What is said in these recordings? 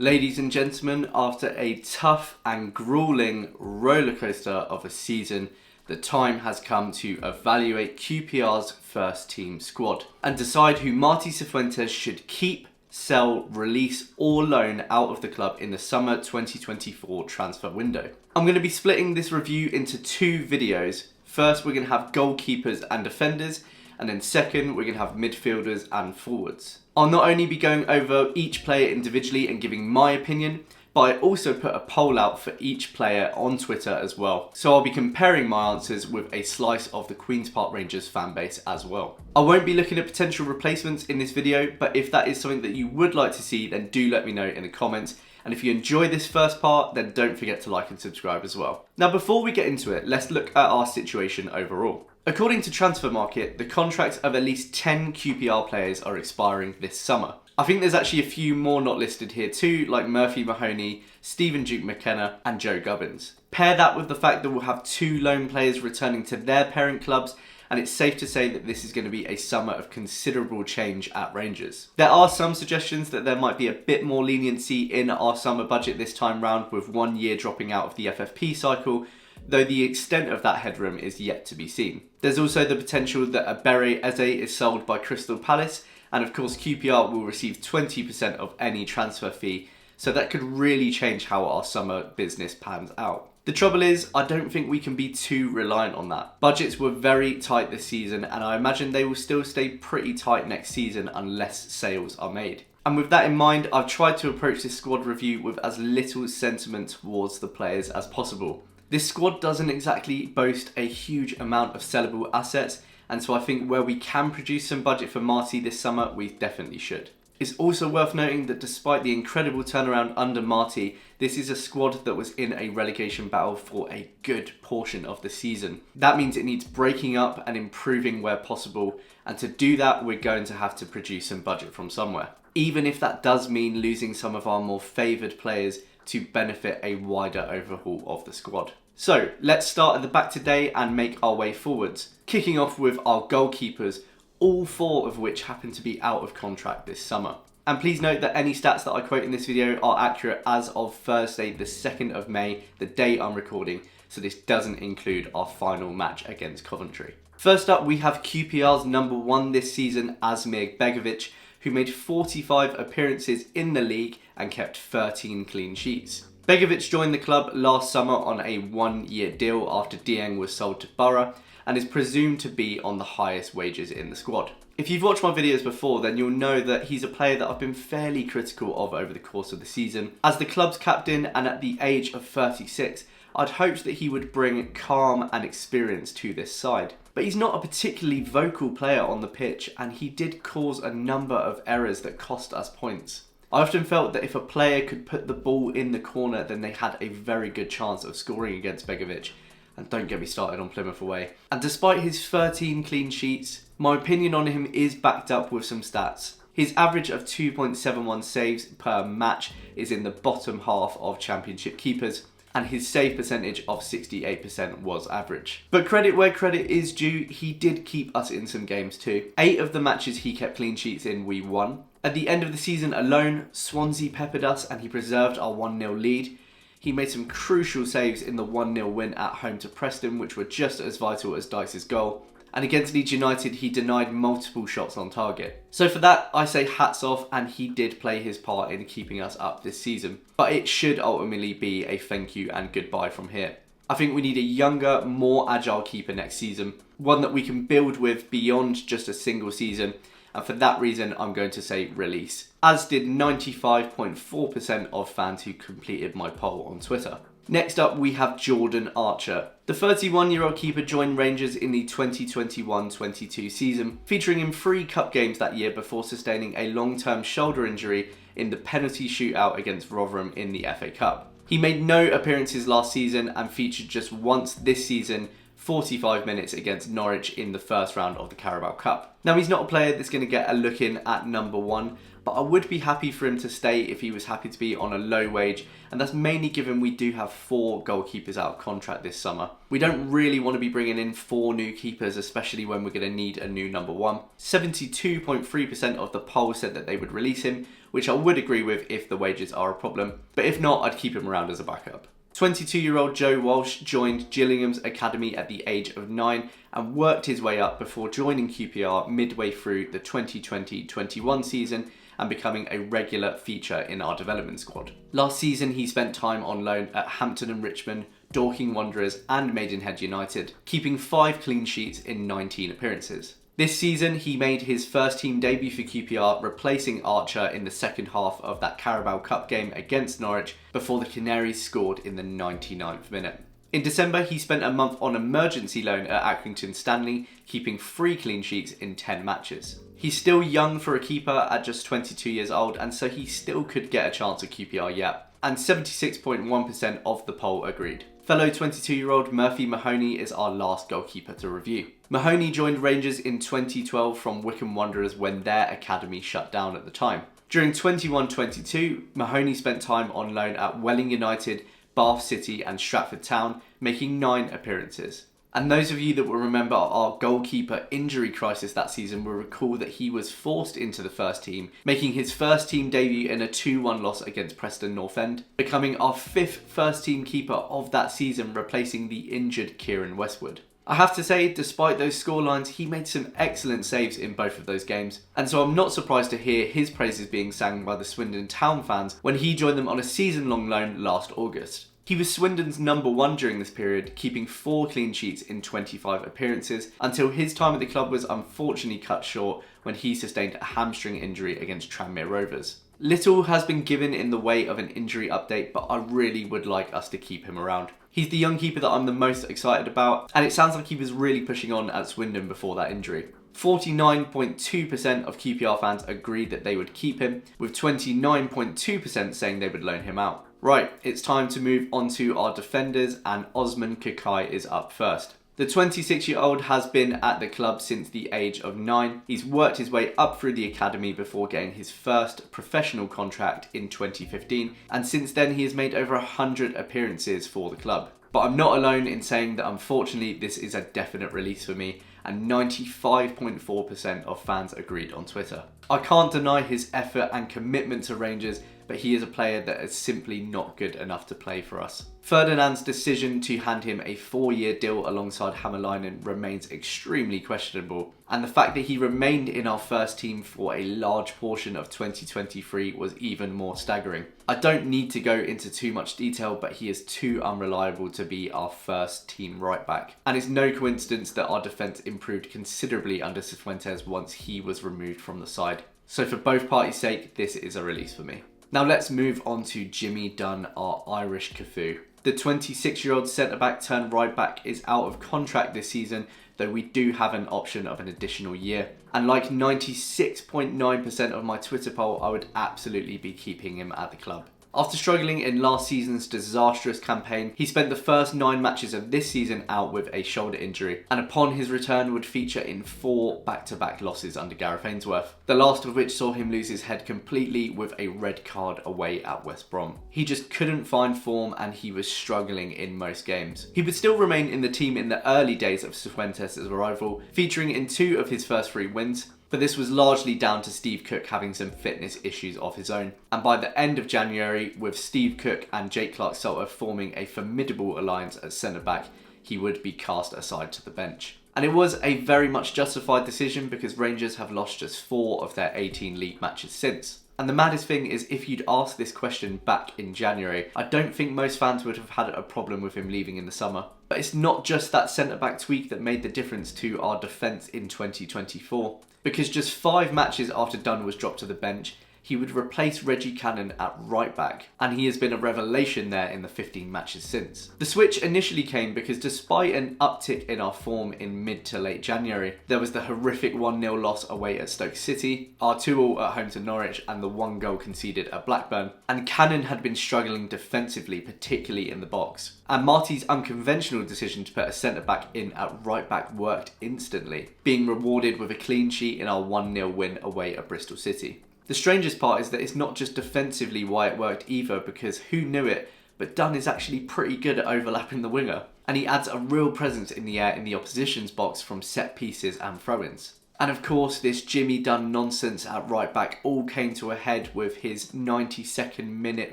Ladies and gentlemen, after a tough and grueling rollercoaster of a season, the time has come to evaluate QPR's first team squad and decide who Martí Cifuentes should keep, sell, release or loan out of the club in the summer 2024 transfer window. I'm going to be splitting this review into two videos. First, we're going to have goalkeepers and defenders, and then second, we're going to have midfielders and forwards. I'll not only be going over each player individually and giving my opinion, but I also put a poll out for each player on Twitter as well. So I'll be comparing my answers with a slice of the Queen's Park Rangers fan base as well. I won't be looking at potential replacements in this video, but if that is something that you would like to see, then do let me know in the comments. And if you enjoy this first part, then don't forget to like and subscribe as well. Now, before we get into it, let's look at our situation overall. According to Transfermarkt, the contracts of at least 10 QPR players are expiring this summer. I think there's actually a few more not listed here too, like Murphy Mahoney, Stephen Duke McKenna and Joe Gubbins. Pair that with the fact that we'll have 2 loan players returning to their parent clubs, and it's safe to say that this is going to be a summer of considerable change at Rangers. There are some suggestions that there might be a bit more leniency in our summer budget this time round, with 1 year dropping out of the FFP cycle, though the extent of that headroom is yet to be seen. There's also the potential that Abere Eze is sold by Crystal Palace, and of course QPR will receive 20% of any transfer fee, so that could really change how our summer business pans out. The trouble is, I don't think we can be too reliant on that. Budgets were very tight this season, and I imagine they will still stay pretty tight next season unless sales are made. And with that in mind, I've tried to approach this squad review with as little sentiment towards the players as possible. This squad doesn't exactly boast a huge amount of sellable assets, and so I think where we can produce some budget for Martí this summer, we definitely should. It's also worth noting that despite the incredible turnaround under Martí, this is a squad that was in a relegation battle for a good portion of the season. That means it needs breaking up and improving where possible, and to do that we're going to have to produce some budget from somewhere. Even if that does mean losing some of our more favoured players to benefit a wider overhaul of the squad. So let's start at the back today and make our way forwards, kicking off with our goalkeepers, all 4 of which happen to be out of contract this summer. And please note that any stats that I quote in this video are accurate as of Thursday the 2nd of May, the day I'm recording, so this doesn't include our final match against Coventry. First up, we have QPR's number 1 this season, Asmir Begovic, who made 45 appearances in the league and kept 13 clean sheets. Begovic joined the club last summer on a 1-year deal after Dieng was sold to Borough, and is presumed to be on the highest wages in the squad. If you've watched my videos before, then you'll know that he's a player that I've been fairly critical of over the course of the season. As the club's captain and at the age of 36, I'd hoped that he would bring calm and experience to this side. But he's not a particularly vocal player on the pitch, and he did cause a number of errors that cost us points. I often felt that if a player could put the ball in the corner, then they had a very good chance of scoring against Begovic. And don't get me started on Plymouth away. And despite his 13 clean sheets, my opinion on him is backed up with some stats. His average of 2.71 saves per match is in the bottom half of Championship keepers, and his save percentage of 68% was average. But credit where credit is due, he did keep us in some games too. 8 of the matches he kept clean sheets in, we won. At the end of the season alone, Swansea peppered us and he preserved our 1-0 lead. He made some crucial saves in the 1-0 win at home to Preston, which were just as vital as Dice's goal. And against Leeds United, he denied multiple shots on target. So for that, I say hats off, and he did play his part in keeping us up this season. But it should ultimately be a thank you and goodbye from here. I think we need a younger, more agile keeper next season. One that we can build with beyond just a single season. And for that reason, I'm going to say release. As did 95.4% of fans who completed my poll on Twitter. Next up, we have Jordan Archer. The 31-year-old keeper joined Rangers in the 2021-22 season, featuring in 3 cup games that year before sustaining a long-term shoulder injury in the penalty shootout against Rotherham in the FA Cup. He made no appearances last season and featured just once this season 45 minutes against Norwich in the first round of the Carabao Cup. Now, he's not a player that's going to get a look in at number one, but I would be happy for him to stay if he was happy to be on a low wage, and that's mainly given we do have 4 goalkeepers out of contract this summer. We don't really want to be bringing in 4 new keepers, especially when we're going to need a new number one. 72.3% of the poll said that they would release him, which I would agree with if the wages are a problem, but if not, I'd keep him around as a backup. 22-year-old Joe Walsh joined Gillingham's academy at the age of 9 and worked his way up before joining QPR midway through the 2020-21 season and becoming a regular feature in our development squad. Last season he spent time on loan at Hampton and Richmond, Dorking Wanderers and Maidenhead United, keeping 5 clean sheets in 19 appearances. This season, he made his first team debut for QPR, replacing Archer in the second half of that Carabao Cup game against Norwich before the Canaries scored in the 99th minute. In December, he spent a month on emergency loan at Accrington Stanley, keeping 3 clean sheets in 10 matches. He's still young for a keeper at just 22 years old, and so he still could get a chance at QPR yet. And 76.1% of the poll agreed. Fellow 22-year-old Murphy Mahoney is our last goalkeeper to review. Mahoney joined Rangers in 2012 from Wycombe Wanderers when their academy shut down at the time. During 21-22, Mahoney spent time on loan at Welling United, Bath City and Stratford Town, making 9 appearances. And those of you that will remember our goalkeeper injury crisis that season will recall that he was forced into the first team, making his first team debut in a 2-1 loss against Preston North End, becoming our 5th first team keeper of that season, replacing the injured Kieran Westwood. I have to say, despite those scorelines, he made some excellent saves in both of those games, and so I'm not surprised to hear his praises being sang by the Swindon Town fans when he joined them on a season-long loan last August. He was Swindon's number 1 during this period, keeping 4 clean sheets in 25 appearances, until his time at the club was unfortunately cut short when he sustained a hamstring injury against Tranmere Rovers. Little has been given in the way of an injury update, but I really would like us to keep him around. He's the young keeper that I'm the most excited about, and it sounds like he was really pushing on at Swindon before that injury. 49.2% of QPR fans agreed that they would keep him, with 29.2% saying they would loan him out. Right, it's time to move on to our defenders, and Osman Kakai is up first. The 26-year-old has been at the club since the age of 9. He's worked his way up through the academy before getting his first professional contract in 2015, and since then he has made over 100 appearances for the club. But I'm not alone in saying that unfortunately this is a definite release for me, and 95.4% of fans agreed on Twitter. I can't deny his effort and commitment to Rangers, but he is a player that is simply not good enough to play for us. Ferdinand's decision to hand him a 4-year deal alongside Hämäläinen remains extremely questionable, and the fact that he remained in our first team for a large portion of 2023 was even more staggering. I don't need to go into too much detail, but he is too unreliable to be our first team right back. And it's no coincidence that our defence improved considerably under Cifuentes once he was removed from the side. So for both parties' sake, this is a release for me. Now let's move on to Jimmy Dunn, our Irish Cafu. The 26-year-old centre-back turned right-back is out of contract this season, though we do have an option of an additional year. And like 96.9% of my Twitter poll, I would absolutely be keeping him at the club. After struggling in last season's disastrous campaign, he spent the first 9 matches of this season out with a shoulder injury, and upon his return would feature in 4 back-to-back losses under Gareth Ainsworth, the last of which saw him lose his head completely with a red card away at West Brom. He just couldn't find form and he was struggling in most games. He would still remain in the team in the early days of Cifuentes' arrival, featuring in 2 of his first 3 wins, but this was largely down to Steve Cook having some fitness issues of his own. And by the end of January, with Steve Cook and Jake Clark-Salter forming a formidable alliance at centre-back, he would be cast aside to the bench. And it was a very much justified decision because Rangers have lost just 4 of their 18 league matches since. And the maddest thing is, if you'd asked this question back in January, I don't think most fans would have had a problem with him leaving in the summer. But it's not just that centre-back tweak that made the difference to our defence in 2024. Because just 5 matches after Dunn was dropped to the bench, he would replace Reggie Cannon at right back, and he has been a revelation there in the 15 matches since. The switch initially came because despite an uptick in our form in mid to late January, there was the horrific 1-0 loss away at Stoke City, our 2-2 at home to Norwich, and the 1 goal conceded at Blackburn, and Cannon had been struggling defensively, particularly in the box. And Marty's unconventional decision to put a centre-back in at right-back worked instantly, being rewarded with a clean sheet in our 1-0 win away at Bristol City. The strangest part is that it's not just defensively why it worked either, because who knew it, but Dunn is actually pretty good at overlapping the winger, and he adds a real presence in the air in the opposition's box from set pieces and throw-ins. And of course, this Jimmy Dunn nonsense at right back all came to a head with his 92nd minute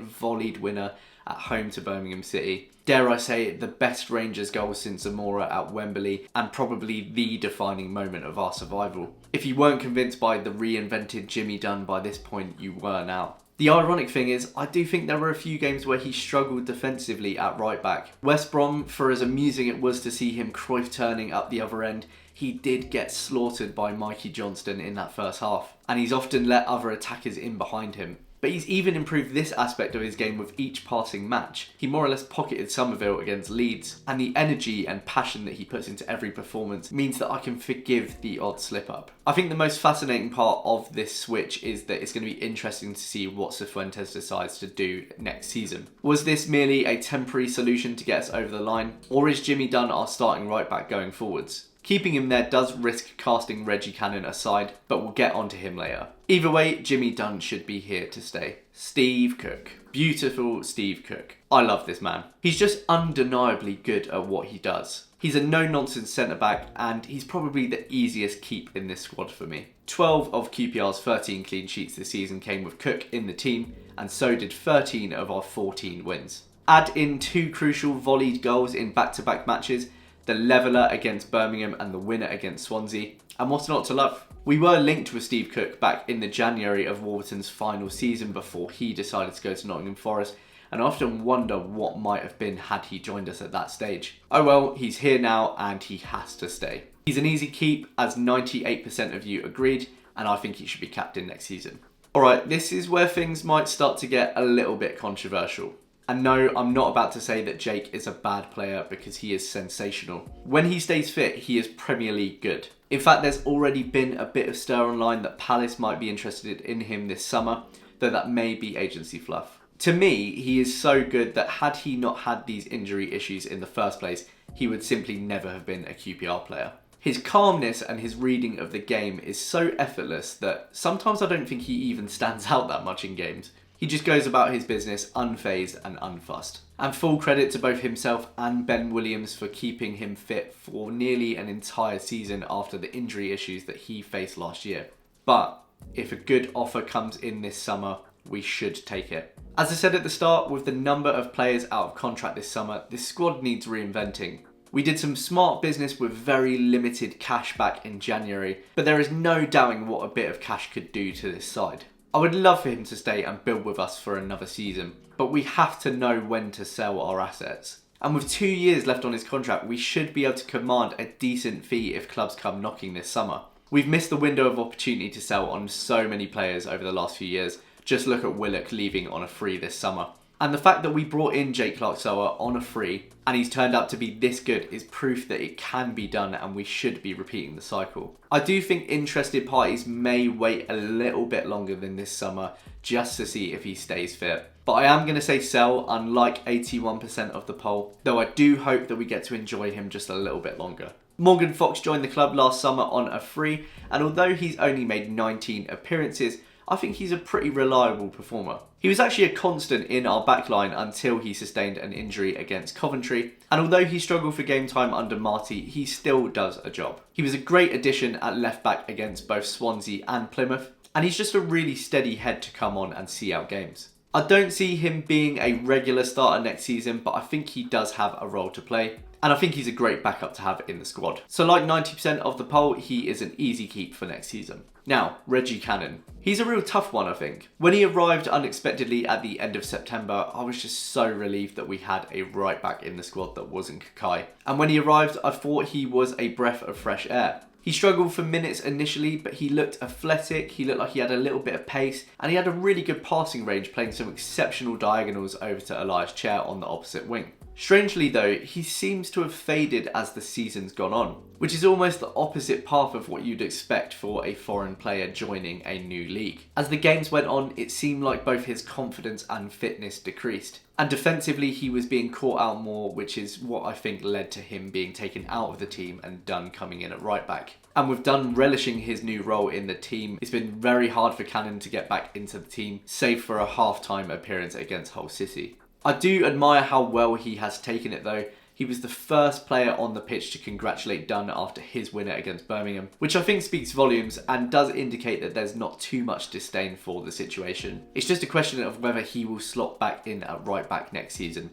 volleyed winner at home to Birmingham City. Dare I say it, the best Rangers goal since Zamora at Wembley, and probably the defining moment of our survival. If you weren't convinced by the reinvented Jimmy Dunn by this point, you were now. The ironic thing is, I do think there were a few games where he struggled defensively at right back. West Brom, for as amusing it was to see him Cruyff turning up the other end, he did get slaughtered by Mikey Johnston in that first half, and he's often let other attackers in behind him. But he's even improved this aspect of his game with each passing match. He more or less pocketed Somerville against Leeds, and the energy and passion that he puts into every performance means that I can forgive the odd slip up. I think the most fascinating part of this switch is that it's going to be interesting to see what Cifuentes decides to do next season. Was this merely a temporary solution to get us over the line, or is Jimmy Dunn our starting right back going forwards? Keeping him there does risk casting Reggie Cannon aside, but we'll get onto him later. Either way, Jimmy Dunn should be here to stay. Steve Cook. Beautiful Steve Cook. I love this man. He's just undeniably good at what he does. He's a no-nonsense centre-back, and he's probably the easiest keep in this squad for me. 12 of QPR's 13 clean sheets this season came with Cook in the team, and so did 13 of our 14 wins. Add in 2 crucial volleyed goals in back-to-back matches, the leveller against Birmingham and the winner against Swansea, and what's not to love? We were linked with Steve Cook back in the January of Warburton's final season before he decided to go to Nottingham Forest, and I often wonder what might have been had he joined us at that stage. Oh well, he's here now and he has to stay. He's an easy keep, as 98% of you agreed, and I think he should be captain next season. Alright, this is where things might start to get a little bit controversial. And no, I'm not about to say that Jake is a bad player, because he is sensational. When he stays fit, he is Premier League good. In fact, there's already been a bit of stir online that Palace might be interested in him this summer, though that may be agency fluff. To me, he is so good that had he not had these injury issues in the first place, he would simply never have been a QPR player. His calmness and his reading of the game is so effortless that sometimes I don't think he even stands out that much in games. He just goes about his business unfazed and unfussed. And full credit to both himself and Ben Williams for keeping him fit for nearly an entire season after the injury issues that he faced last year. But if a good offer comes in this summer, we should take it. As I said at the start, with the number of players out of contract this summer, this squad needs reinventing. We did some smart business with very limited cash back in January, but there is no doubting what a bit of cash could do to this side. I would love for him to stay and build with us for another season, but we have to know when to sell our assets. And with 2 years left on his contract, we should be able to command a decent fee if clubs come knocking this summer. We've missed the window of opportunity to sell on so many players over the last few years. Just look at Willock leaving on a free this summer. And the fact that we brought in Jake Clark-Sower on a free and he's turned out to be this good is proof that it can be done, and we should be repeating the cycle. I do think interested parties may wait a little bit longer than this summer just to see if he stays fit. But I am going to say sell, unlike 81% of the poll, though I do hope that we get to enjoy him just a little bit longer. Morgan Fox joined the club last summer on a free, and although he's only made 19 appearances, I think he's a pretty reliable performer. He was actually a constant in our backline until he sustained an injury against Coventry, and although he struggled for game time under Marty, he still does a job. He was a great addition at left back against both Swansea and Plymouth, and he's just a really steady head to come on and see out games. I don't see him being a regular starter next season, but I think he does have a role to play, and I think he's a great backup to have in the squad. So like 90% of the poll, he is an easy keep for next season. Now, Reggie Cannon. He's a real tough one, I think. When he arrived unexpectedly at the end of September, I was just so relieved that we had a right back in the squad that wasn't Kakai. And when he arrived, I thought he was a breath of fresh air. He struggled for minutes initially, but he looked athletic, he looked like he had a little bit of pace, and he had a really good passing range, playing some exceptional diagonals over to Elias Chair on the opposite wing. Strangely though, he seems to have faded as the season's gone on, which is almost the opposite path of what you'd expect for a foreign player joining a new league. As the games went on, it seemed like both his confidence and fitness decreased. And defensively, he was being caught out more, which is what I think led to him being taken out of the team and Dunn coming in at right back. And with Dunn relishing his new role in the team, it's been very hard for Cannon to get back into the team, save for a half-time appearance against Hull City. I do admire how well he has taken it though. He was the first player on the pitch to congratulate Dunn after his winner against Birmingham, which I think speaks volumes and does indicate that there's not too much disdain for the situation. It's just a question of whether he will slot back in at right back next season.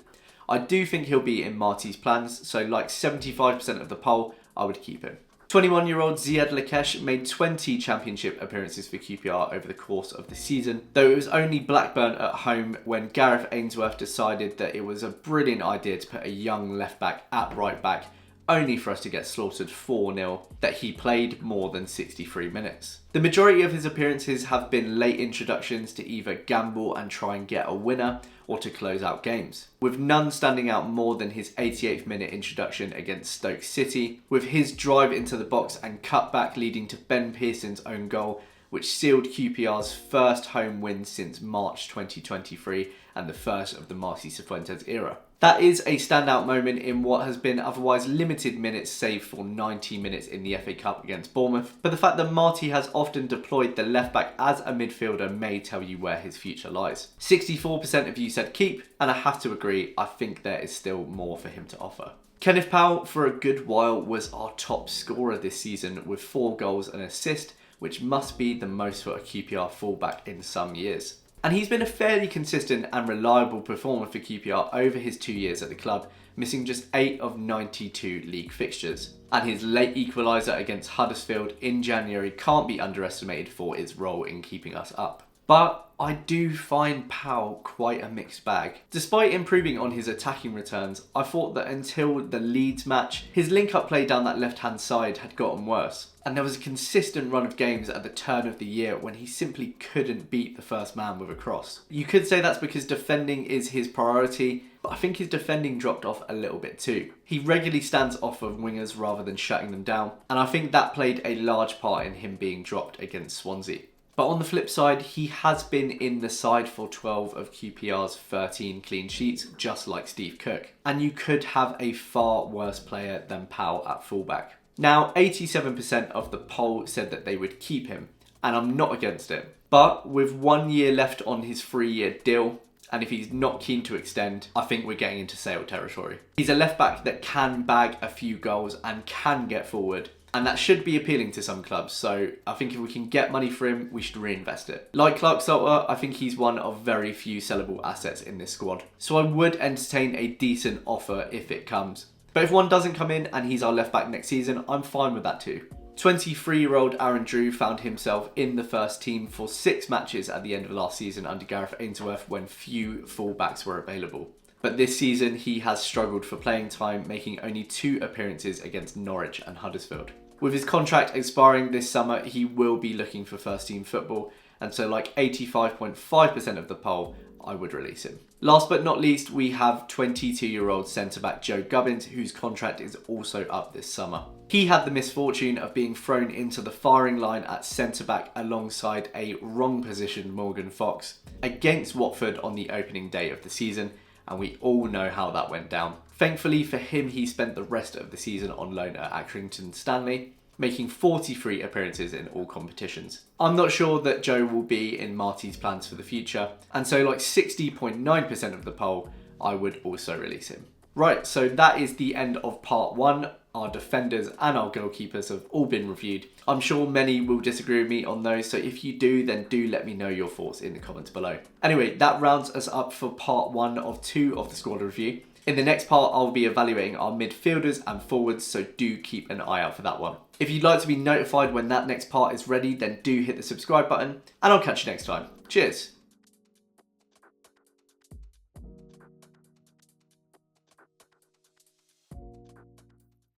I do think he'll be in Marty's plans, so like 75% of the poll, I would keep him. 21-year-old Ziad Lakesh made 20 championship appearances for QPR over the course of the season, though it was only Blackburn at home when Gareth Ainsworth decided that it was a brilliant idea to put a young left back at right back, only for us to get slaughtered 4-0, that he played more than 63 minutes. The majority of his appearances have been late introductions to either gamble and try and get a winner, or to close out games, with none standing out more than his 88th minute introduction against Stoke City, with his drive into the box and cutback leading to Ben Pearson's own goal, which sealed QPR's first home win since March 2023 and the first of the Marcy Cifuentes era. That is a standout moment in what has been otherwise limited minutes, save for 90 minutes in the FA Cup against Bournemouth, but the fact that Marty has often deployed the left back as a midfielder may tell you where his future lies. 64% of you said keep, and I have to agree, I think there is still more for him to offer. Kenneth Powell, for a good while, was our top scorer this season with 4 goals and an assist, which must be the most for a QPR fullback in some years. And he's been a fairly consistent and reliable performer for QPR over his 2 years at the club, missing just 8 of 92 league fixtures. And his late equaliser against Huddersfield in January can't be underestimated for its role in keeping us up. But I do find Powell quite a mixed bag. Despite improving on his attacking returns, I thought that until the Leeds match, his link-up play down that left-hand side had gotten worse. And there was a consistent run of games at the turn of the year when he simply couldn't beat the first man with a cross. You could say that's because defending is his priority, but I think his defending dropped off a little bit too. He regularly stands off of wingers rather than shutting them down, and I think that played a large part in him being dropped against Swansea. But on the flip side, he has been in the side for 12 of QPR's 13 clean sheets, just like Steve Cook. And you could have a far worse player than Powell at fullback. Now, 87% of the poll said that they would keep him, and I'm not against it. But with 1 year left on his 3-year deal, and if he's not keen to extend, I think we're getting into Sale territory. He's a left back that can bag a few goals and can get forward. And that should be appealing to some clubs, so I think if we can get money for him, we should reinvest it. Like Clark Salter, I think he's one of very few sellable assets in this squad. So I would entertain a decent offer if it comes. But if one doesn't come in and he's our left back next season, I'm fine with that too. 23-year-old Aaron Drew found himself in the first team for 6 matches at the end of last season under Gareth Ainsworth when few fullbacks were available. But this season he has struggled for playing time, making only 2 appearances against Norwich and Huddersfield. With his contract expiring this summer, he will be looking for first team football, and so like 85.5% of the poll, I would release him. Last but not least, we have 22-year-old centre-back Joe Gubbins, whose contract is also up this summer. He had the misfortune of being thrown into the firing line at centre-back alongside a wrong-positioned Morgan Fox against Watford on the opening day of the season, and we all know how that went down. Thankfully for him, he spent the rest of the season on loan at Accrington Stanley, making 43 appearances in all competitions. I'm not sure that Joe will be in Marty's plans for the future, and so like 60.9% of the poll, I would also release him. Right, so that is the end of part 1. Our defenders and our goalkeepers have all been reviewed. I'm sure many will disagree with me on those, so if you do, then do let me know your thoughts in the comments below. Anyway, that rounds us up for part 1 of 2 of the squad review. In the next part, I'll be evaluating our midfielders and forwards, so do keep an eye out for that one. If you'd like to be notified when that next part is ready, then do hit the subscribe button, and I'll catch you next time. Cheers!